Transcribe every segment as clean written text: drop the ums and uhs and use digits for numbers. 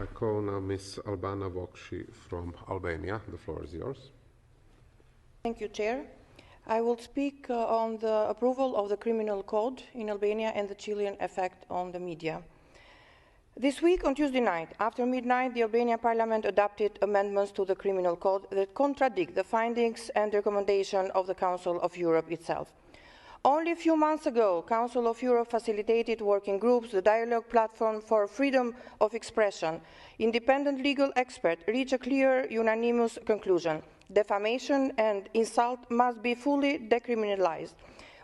I call now Ms. Albana Vokshi from Albania. The floor is yours. Thank you, Chair. I will speak on the approval of the criminal code in Albania and the Chilean effect on the media. This week, on Tuesday night, after midnight, the Albanian Parliament adopted amendments to the criminal code that contradict the findings and recommendations of the Council of Europe itself. Only a few months ago, Council of Europe facilitated working groups, the dialogue platform for freedom of expression. Independent legal experts reached a clear, unanimous conclusion. Defamation and insult must be fully decriminalized,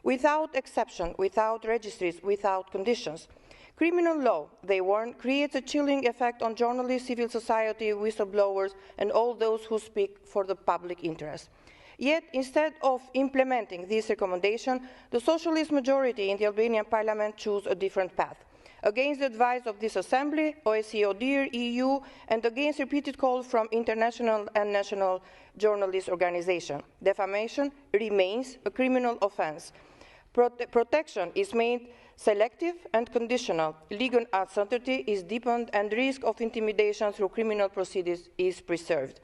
without exception, without registries, without conditions. Criminal law, they warn, creates a chilling effect on journalists, civil society, whistleblowers, and all those who speak for the public interest. Yet, instead of implementing this recommendation, the socialist majority in the Albanian Parliament chose a different path. Against the advice of this Assembly, OSCE, ODIHR, EU, and against repeated calls from international and national journalist organizations, defamation remains a criminal offense. Protection is made selective and conditional. Legal uncertainty is deepened and risk of intimidation through criminal proceedings is preserved.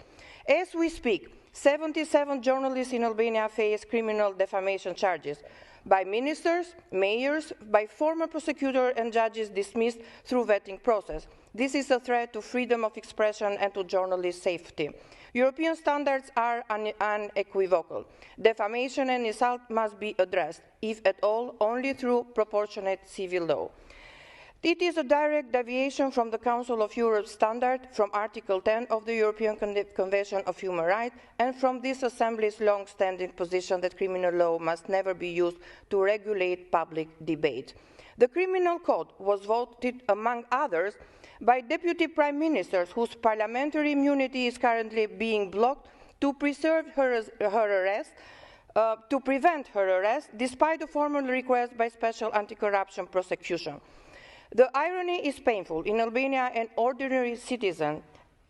As we speak, 77 journalists in Albania face criminal defamation charges by ministers, mayors, by former prosecutors and judges dismissed through vetting process. This is a threat to freedom of expression and to journalist safety. European standards are unequivocal. Defamation and insult must be addressed, if at all, only through proportionate civil law. It is a direct deviation from the Council of Europe's standard, from Article 10 of the European Convention of Human Rights, and from this Assembly's long-standing position that criminal law must never be used to regulate public debate. The criminal code was voted, among others, by deputy prime ministers whose parliamentary immunity is currently being blocked to preserve her arrest, to prevent her arrest, despite a formal request by special anti-corruption prosecution. The irony is painful. In Albania, an ordinary citizen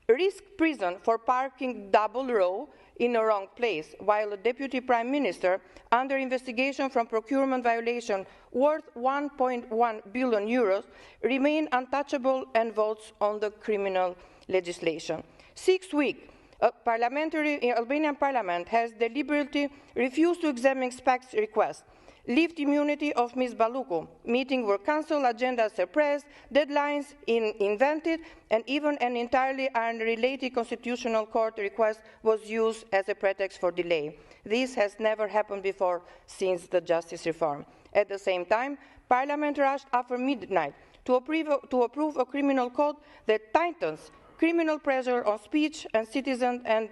risks prison for parking double row in a wrong place, while a deputy prime minister, under investigation from procurement violation worth 1.1 billion euros, remains untouchable and votes on the criminal legislation. 6 weeks, Albanian Parliament has deliberately refused to examine SPAK's request. Lift immunity of Ms. Balluku. Meetings were cancelled, agendas suppressed, deadlines invented, and even an entirely unrelated constitutional court request was used as a pretext for delay. This has never happened before since the justice reform. At the same time, Parliament rushed after midnight to approve a criminal code that tightens criminal pressure on speech and citizens, and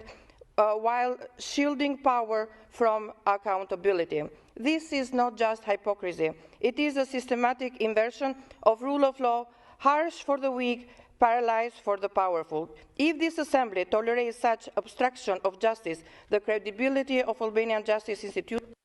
while shielding power from accountability. This is not just hypocrisy. It is a systematic inversion of rule of law, harsh for the weak, paralyzed for the powerful. If this Assembly tolerates such obstruction of justice, the credibility of Albanian justice institutions